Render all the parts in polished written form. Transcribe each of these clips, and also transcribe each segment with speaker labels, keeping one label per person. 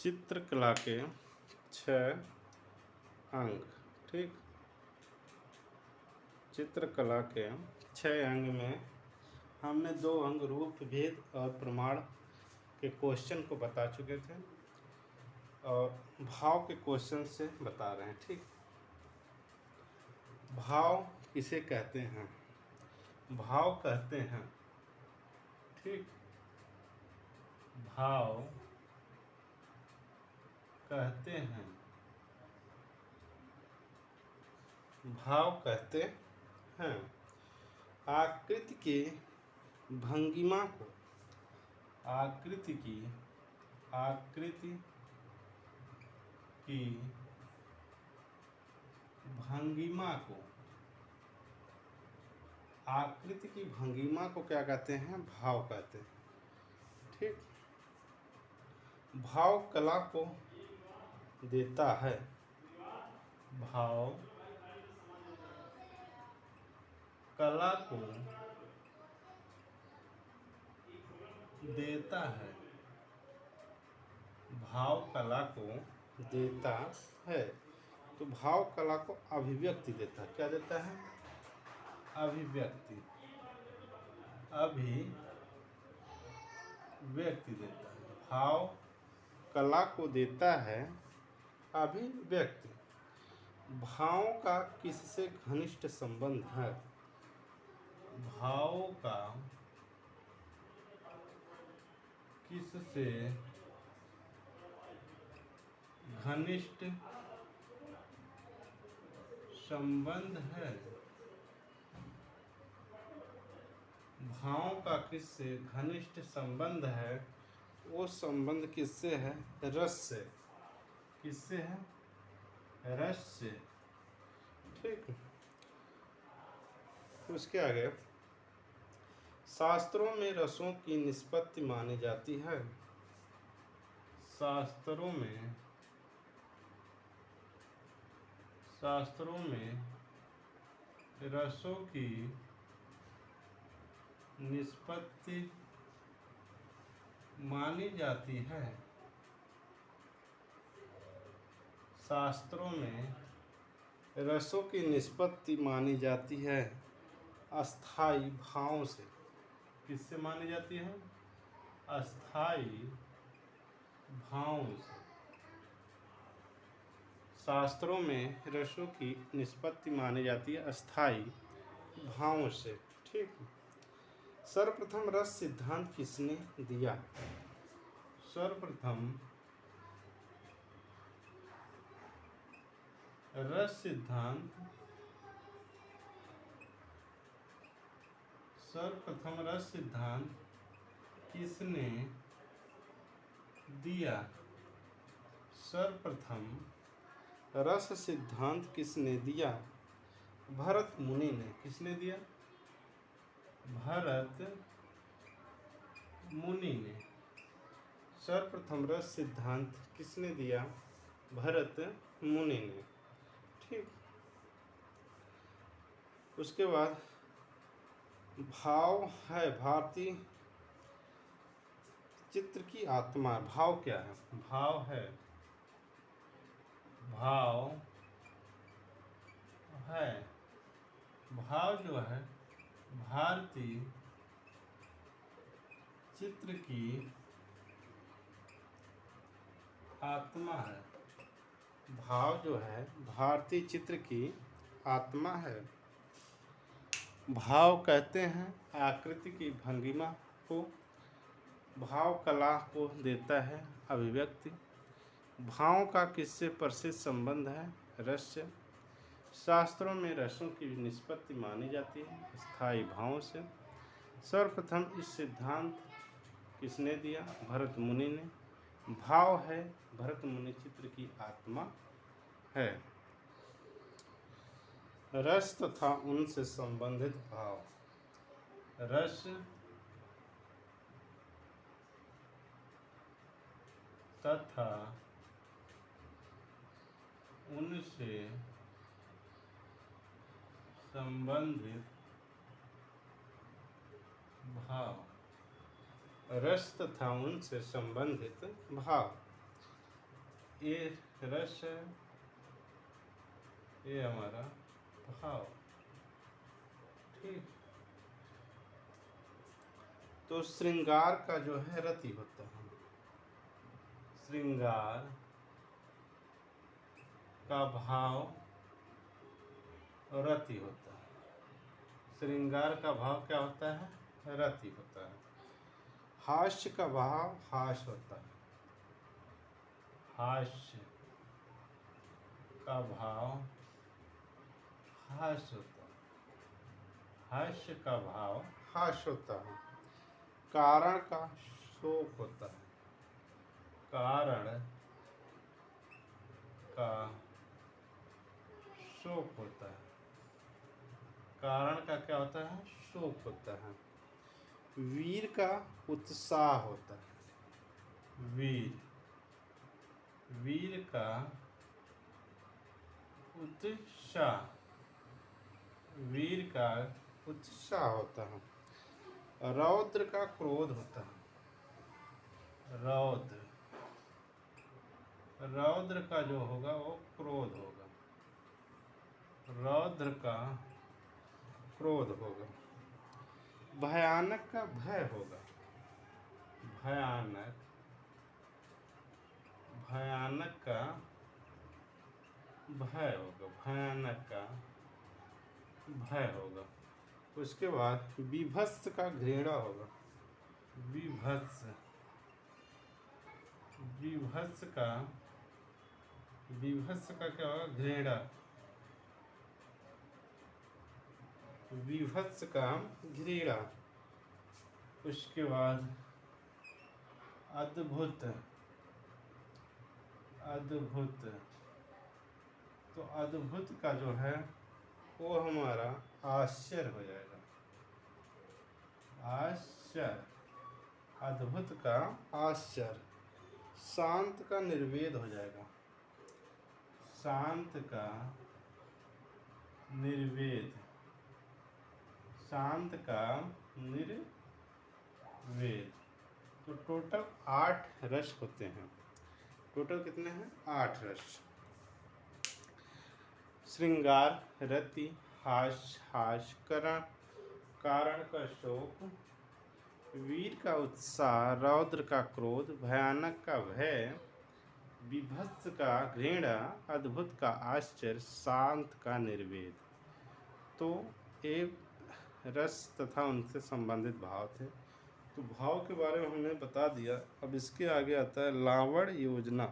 Speaker 1: चित्रकला के 6 अंग। ठीक, चित्रकला के 6 अंग में हमने 2 अंग रूप भेद और प्रमाण के क्वेश्चन को बता चुके थे और भाव के क्वेश्चन से बता रहे हैं। ठीक, भाव किसे कहते हैं? भाव कहते हैं, ठीक, भाव कहते हैं, भाव कहते हैं आकृति की भंगिमा को, आकृति की भंगिमा को, आकृति की भंगिमा को क्या कहते हैं? भाव कहते हैं। ठीक, भाव कला को देता है, भाव कला को देता है, भाव कला को देता है। तो भाव कला को अभिव्यक्ति देता है। क्या देता है? अभिव्यक्ति, अभिव्यक्ति देता है। भाव कला को देता है अभिव्यक्ति। भावों का किससे घनिष्ठ संबंध है? भावों का किससे घनिष्ठ संबंध है? भावों का किससे घनिष्ठ संबंध है? वो संबंध किससे है? रस से। किससे है? रस से। ठीक, उसके आगे शास्त्रों में रसों की निष्पत्ति मानी जाती है। शास्त्रों में रसों की निष्पत्ति मानी जाती है। शास्त्रों में रसों की निष्पत्ति मानी जाती है अस्थाई भावों से। किससे मानी जाती है? अस्थाई भावों से। शास्त्रों में रसों की निष्पत्ति मानी जाती है अस्थाई भावों से। ठीक, सर्वप्रथम रस सिद्धांत किसने दिया? सर्वप्रथम रस सिद्धांत, सर्वप्रथम रस सिद्धांत किसने दिया? सर्वप्रथम रस सिद्धांत किसने दिया? भरत मुनि ने। किसने दिया? भरत मुनि ने। सर्वप्रथम रस सिद्धांत किसने दिया? भरत मुनि ने। ठीक, उसके बाद भाव है भारतीय चित्र की आत्मा। भाव क्या है? भाव है, भाव है, भाव जो है भारतीय चित्र की आत्मा है। भाव जो है भारतीय चित्र की आत्मा है। भाव कहते हैं आकृति की भंगिमा को। भाव कला को देता है अभिव्यक्ति। भावों का किससे प्रसिद्ध संबंध है? रस से। शास्त्रों में रसों की निष्पत्ति मानी जाती है स्थायी भावों से। सर्वप्रथम इस सिद्धांत किसने दिया? भरत मुनि ने। भाव है भरत मुनि चित्र की आत्मा है। रस तथा उनसे संबंधित भाव। रस तथा उनसे संबंधित भाव। रस तथा उनसे संबंधित भाव। ये रस है, ये हमारा भाव। ठीक। तो श्रृंगार का जो है रति होता है, श्रृंगार का भाव रति होता है। श्रृंगार का भाव क्या होता है? रति होता है। हास्य का भाव हास होता है, हास्य का भाव हास होता है, हास्य का भाव हास होता है। कारण का शोक होता है, कारण का शोक होता है, कारण का क्या होता है? शोक होता है। वीर का उत्साह होता है, वीर, वीर का उत्साह, वीर का उत्साह होता है। रौद्र का क्रोध होता है, रौद्र, रौद्र का जो होगा वो क्रोध होगा, रौद्र का क्रोध होगा। भयानक का भय होगा, भयानक, भयानक का भय होगा, भयानक का भय होगा। उसके बाद विभत्स का घृणा होगा, विभत्स, विभत्स का, विभत्स का क्या होगा? घृणा, विभत्स का घृणा। उसके बाद अद्भुत, अद्भुत, तो अद्भुत का जो है वो हमारा आश्चर्य हो जाएगा, आश्चर्य, अद्भुत का आश्चर्य। शांत का निर्वेद हो जाएगा, शांत का निर्वेद, शांत का निर्वेद। तो टोटल 8 रस होते हैं। टोटल कितने हैं? 8 रस। श्रृंगार, रति, हास्य, हास्य, करण, कारण का शोक, वीर का उत्साह, रौद्र का क्रोध, भयानक का भय, विभत्स का घृणा, अद्भुत का आश्चर्य, शांत का निर्वेद। तो ये रस तथा उनसे संबंधित भाव थे। तो भाव के बारे में हमने बता दिया। अब इसके आगे आता है लावण योजना।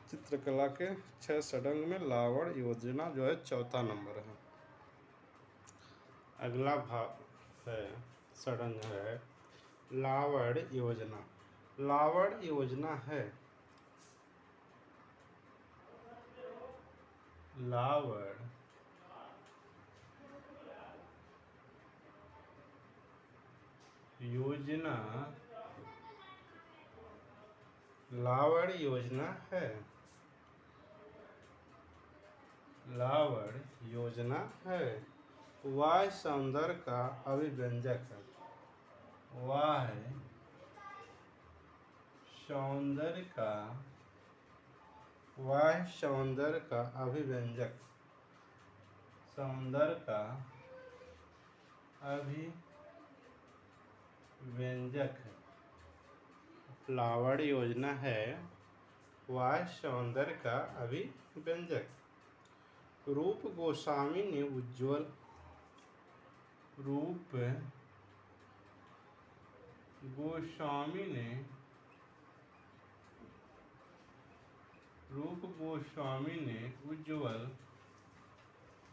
Speaker 1: चित्रकला के 6 षडंग में लावण योजना जो है 4था नंबर है। अगला भाव है, षडंग है लावण योजना। लावण योजना है, लावण योजना, लावण योजना है, लावण योजना है। वाह सौंदर्य का अभिव्यंजक है, वाह सौंदर्य का, वाह सौंदर्य का अभिव्यंजक, सौंदर्य का अभिव्यंजक है। लावण योजना है वाह सौंदर्य का अभिव्यंजक। रूप गोस्वामी ने उज्ज्वल, रूप गोस्वामी ने, रूप गोस्वामी ने उज्ज्वल,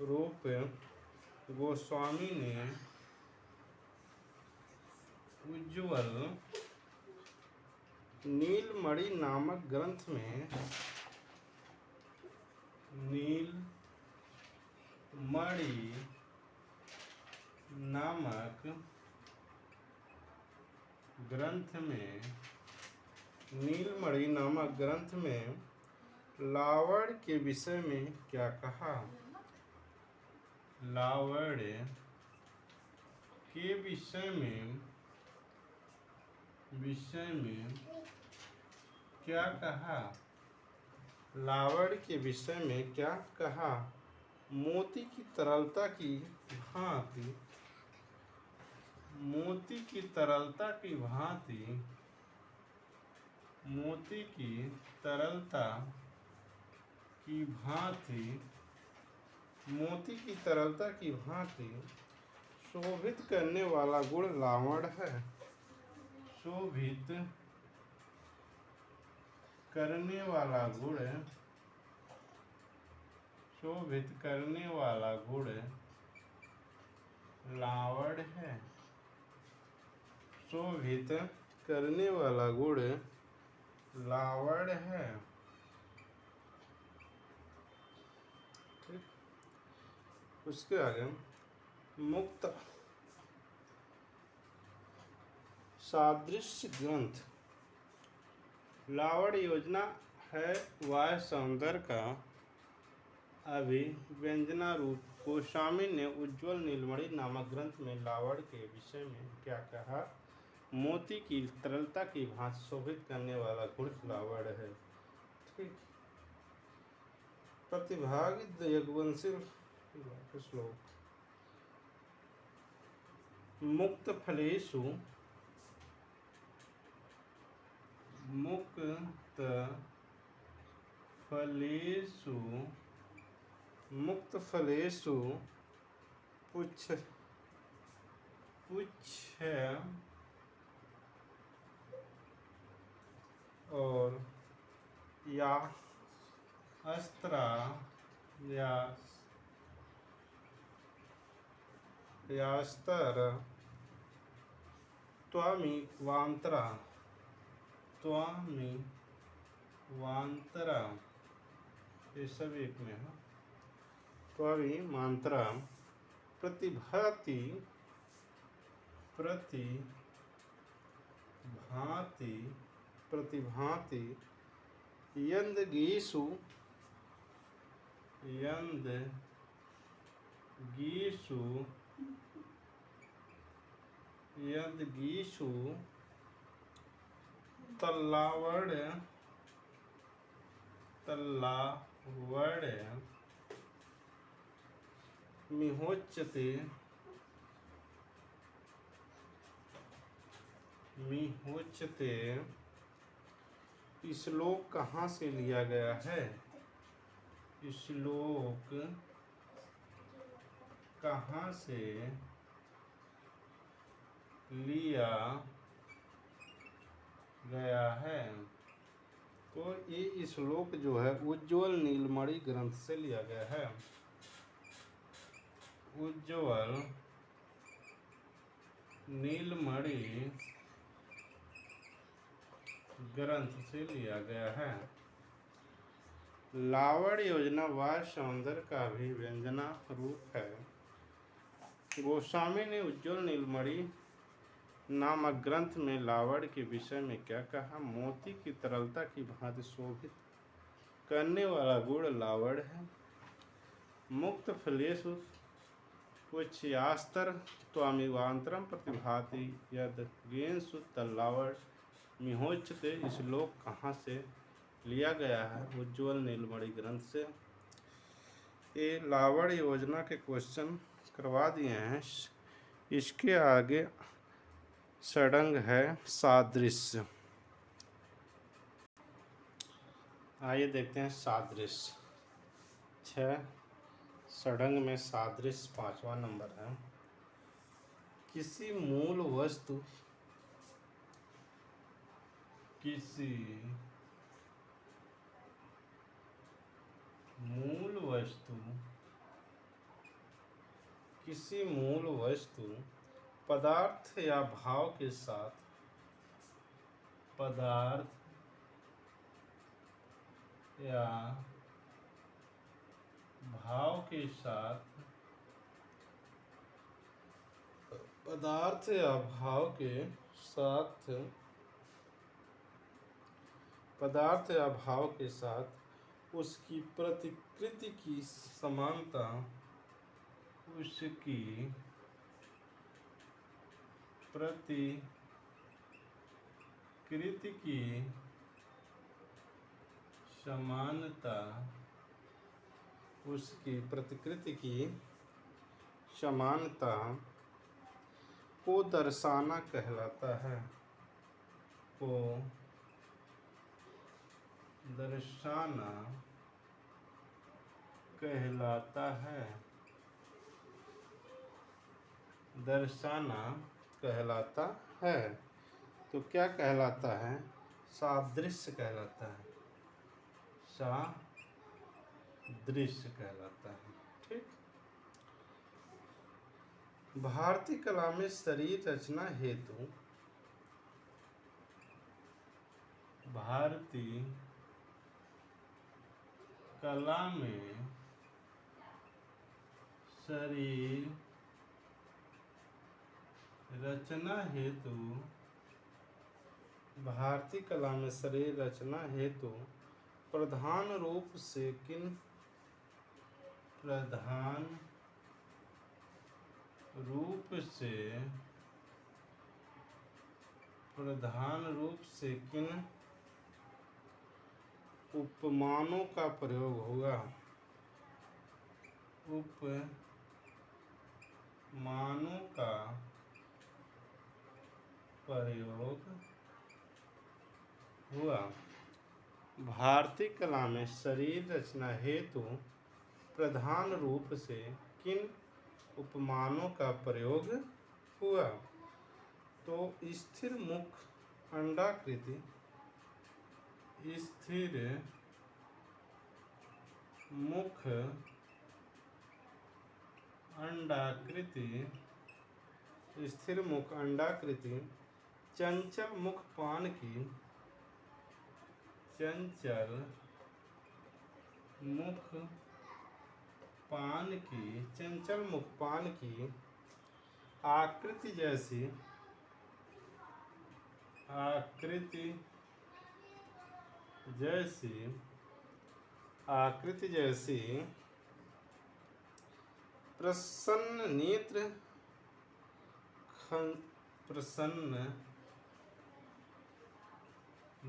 Speaker 1: रूप गोस्वामी ने उज्ज्वल नीलमणि नामक ग्रंथ में, नीलमणि नामक ग्रंथ में, नीलमणि नामक ग्रंथ में लावण के विषय में क्या कहा? लावण के विषय में क्या कहा? लावड़ के विषय में क्या कहा? मोती की तरलता की भांति, मोती की तरलता की भांति, मोती की तरलता की भांति, मोती की तरलता की भांति शोभित करने वाला गुण लावण है। शोभित करने वाला गुण, शोभित करने वाला गुण लावण है। शोभित करने वाला गुण लावण है। ठीक, उसके आगे मुक्त सादृश्य ग्रंथ। लावण योजना है वाह सौंदर्य का अभिव्यंजना रूप। गोस्वामी ने उज्ज्वल नीलमणि नामक ग्रंथ में लावण के विषय में क्या कहा? मोती की तरलता की भांति शोभित करने वाला गुण लावण है। ठीक, प्रतिभागित यज्ञवंशी श्लोक। मुक्त फलेषु, मुक्त फलेषु, मुक्त फलेषु पुच्छ और या अस्त्रा या अस्तर त्वामि वांतरा, त्वामि वांतरा, ये सब एक में है। त्वामि मांत्रा प्रतिभाति, प्रतिभाति, प्रतिभाति यंदगीषु, यंदगीषु, यंदगीषु तल्लावड़, तल्लावड़ मिहोच्यते, मिहोच्यते। श्लोक कहाँ से लिया गया है? श्लोक कहाँ से लिया गया है? तो ये श्लोक जो है उज्ज्वल नीलमणि ग्रंथ से लिया गया है। उज्ज्वल नीलमणि ग्रंथ से लिया गया है। लावण योजना वाह सौंदर्य का भी व्यंजना रूप है। गोस्वामी ने उज्ज्वल नीलमणि नामक ग्रंथ में लावण के विषय में क्या कहा? मोती की तरलता की भांति शोभित करने वाला गुण लावण है। मुक्त फलेषु पुच्छयास्तर त्वामिवांतरम प्रतिभाति यद्गेषु तल्लावड़ मिहोच्यते। श्लोक कहाँ से लिया गया है? उज्ज्वल नीलमणि ग्रंथ से। ये लावण योजना के क्वेश्चन करवा दिए हैं। इसके आगे षडंग है सादृश्य। आइए देखते हैं सादृश्य। 6 षडंग में सादृश्य 5वां नंबर है। किसी मूल वस्तु, किसी मूल वस्तु, किसी मूल वस्तु पदार्थ या भाव के साथ, पदार्थ या भाव के साथ, पदार्थ या भाव के साथ, पदार्थ या भाव के साथ उसकी प्रतिकृति की समानता, उसकी प्रतिकृति की समानता, उसकी प्रतिकृति की समानता को दर्शाना कहलाता है, को दर्शाना कहलाता है, दर्शाना कहलाता है। तो क्या कहलाता है? सादृश्य कहलाता है, सादृश्य कहलाता है। ठीक। भारतीय कला में शरीर रचना हेतु, भारतीय कला में शरीर रचना हेतु, भारतीय कला में शरीर रचना हेतु प्रधान रूप से किन, प्रधान रूप से किन उपमानों का प्रयोग होगा, उपमानों का प्रयोग हुआ। भारतीय कला में शरीर रचना हेतु प्रधान रूप से किन उपमानों का प्रयोग हुआ? तो स्थिर मुख अंडाकृति, स्थिर मुख अंडाकृति, स्थिर मुख अंडाकृति, चंचल मुख पान की, चंचल मुख पान की, चंचल मुख पान की आकृति जैसी, आकृति जैसी, आकृति जैसी प्रसन्न नेत्र, प्रसन्न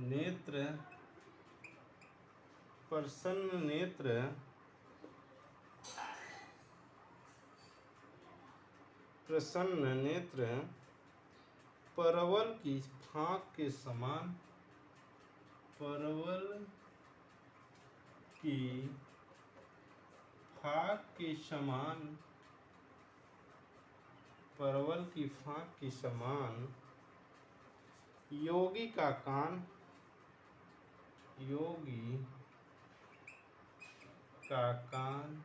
Speaker 1: नेत्र, प्रसन्न नेत्र, प्रसन्न नेत्र परवल की फांक के समान, परवल की फांक के समान, परवल की फांक के समान योगी का कान, योगी का कान,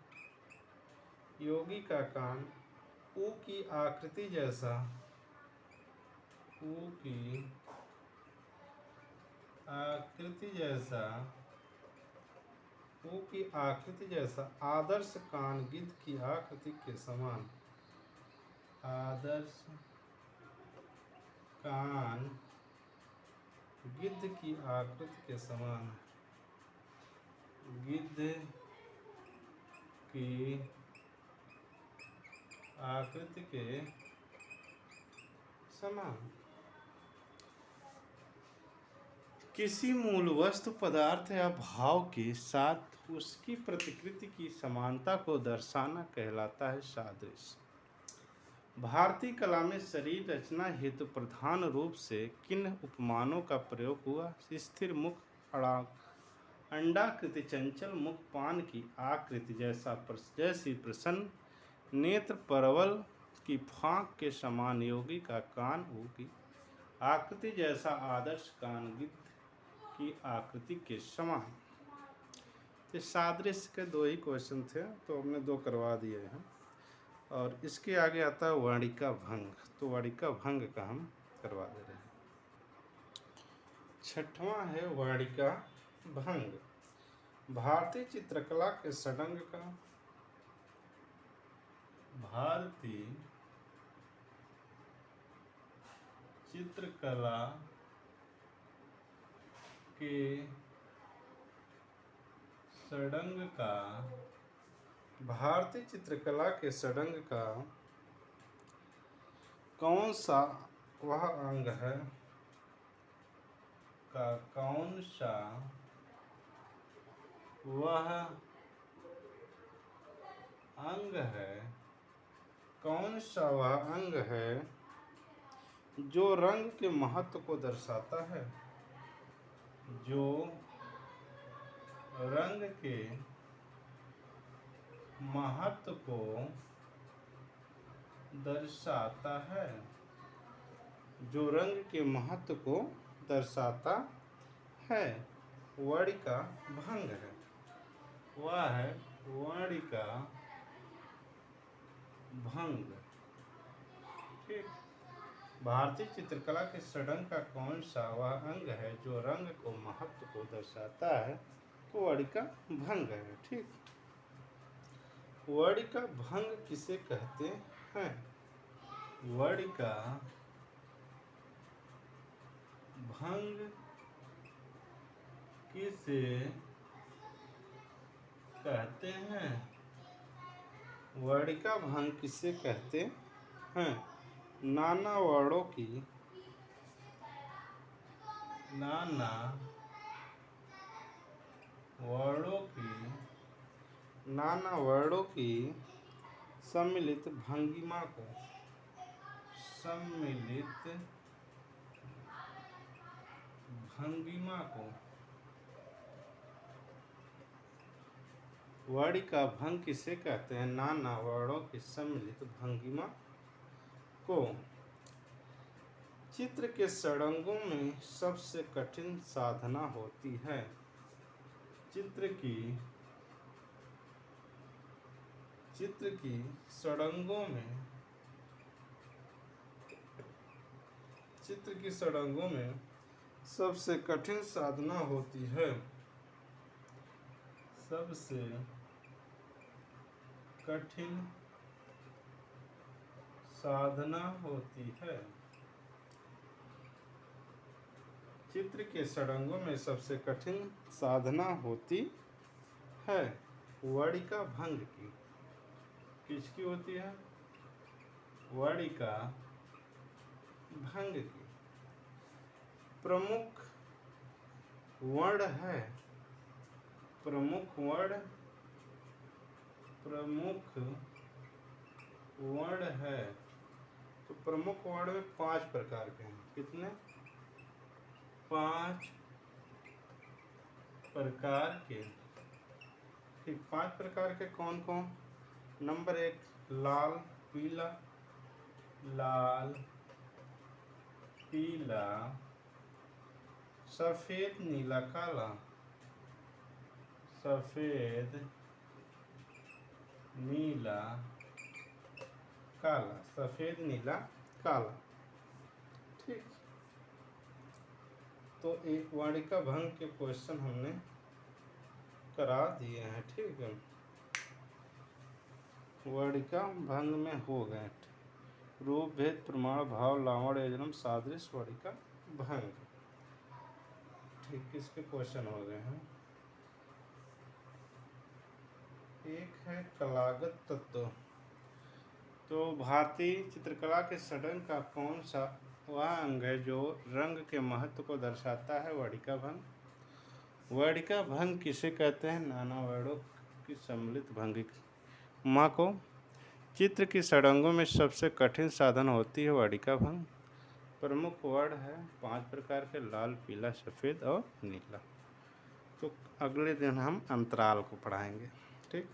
Speaker 1: योगी का कान ऊ की आकृति जैसा, ऊ की आकृति जैसा, ऊ की आकृति जैसा आदर्श कान गिद्ध की आकृति के समान, आदर्श कान गिद्ध की आकृति के समान, गिद्ध की आकृति के समान। किसी मूल वस्तु पदार्थ या भाव के साथ उसकी प्रतिकृति की समानता को दर्शाना कहलाता है सादृश्य। भारतीय कला में शरीर रचना हेतु प्रधान रूप से किन उपमानों का प्रयोग हुआ? स्थिर मुख अंडाकृति, चंचल मुख पान की आकृति जैसी प्रसन्न नेत्र परवल की फांक के समान योगी का कान की आकृति जैसा आदर्श कान गिद्ध की आकृति के समान। तो सादृश्य के 2 ही क्वेश्चन थे, तो हमने 2 करवा दिए हैं। और इसके आगे आता है वाणिका भंग, तो वाणिका भंग का हम करवा दे रहे हैं। 6वां है वाणिका भंग। भारतीय चित्रकला के षडंग का, भारतीय चित्रकला के षडंग का, भारतीय चित्रकला के षडंग का कौन सा वह अंग है, का कौन सा वह अंग है, कौन सा वह अंग है जो रंग के महत्व को दर्शाता है? जो रंग के महत्व को दर्शाता है, जो रंग के महत्व को दर्शाता है, वर्णिका भंग है। वह है वर्णिका भंग। ठीक। भारतीय चित्रकला के षडंग का कौन सा वह अंग है जो रंग को महत्व को दर्शाता है? तो वर्णिका भंग है। ठीक। वर्णिका भंग किसे कहते हैं? वर्णिका भंग किसे कहते हैं? वर्णिका भंग किसे कहते हैं? नाना वर्णों की सम्मिलित भंगिमा को वर्णिका भंग किसे कहते हैं? नाना वर्णों की सम्मिलित भंगिमा को। चित्र के षडंगों में सबसे कठिन साधना होती है। चित्र की षडंगों में सबसे कठिन साधना होती है। सबसे कठिन साधना होती है। चित्र के षडंगों में सबसे कठिन साधना होती है वर्णिका भंग की। किसकी होती है? वर्णिका भंग की। प्रमुख वर्ण है, प्रमुख वर्ण है। तो प्रमुख वर्ण में 5 प्रकार के हैं। कितने? 5 प्रकार के। ठीक। 5 प्रकार के कौन कौन? नंबर 1 लाल पीला, सफेद नीला काला, सफेद नीला काला। ठीक। तो एक वर्णिका भंग के क्वेश्चन हमने करा दिए हैं। ठीक है। वर्णिका भंग में हो गए रूप भेद प्रमाण भाव लावण्य योजनम सादृश्य वर्णिका भंग। ठीक। इसके क्वेश्चन हो गए हैं। एक है कलागत तत्व। तो भारतीय चित्रकला के षडंग का कौन सा वह अंग है जो रंग के महत्व को दर्शाता है? वर्णिका भंग। वर्णिका भंग किसे कहते हैं? नाना वर्णों की सम्मिलित भंगिमा को। चित्र की षडंगों में सबसे कठिन साधन होती है वर्णिका भंग। प्रमुख वर्ण है 5 प्रकार के, लाल पीला सफ़ेद और नीला। तो अगले दिन हम अंतराल को पढ़ाएंगे। ठीक।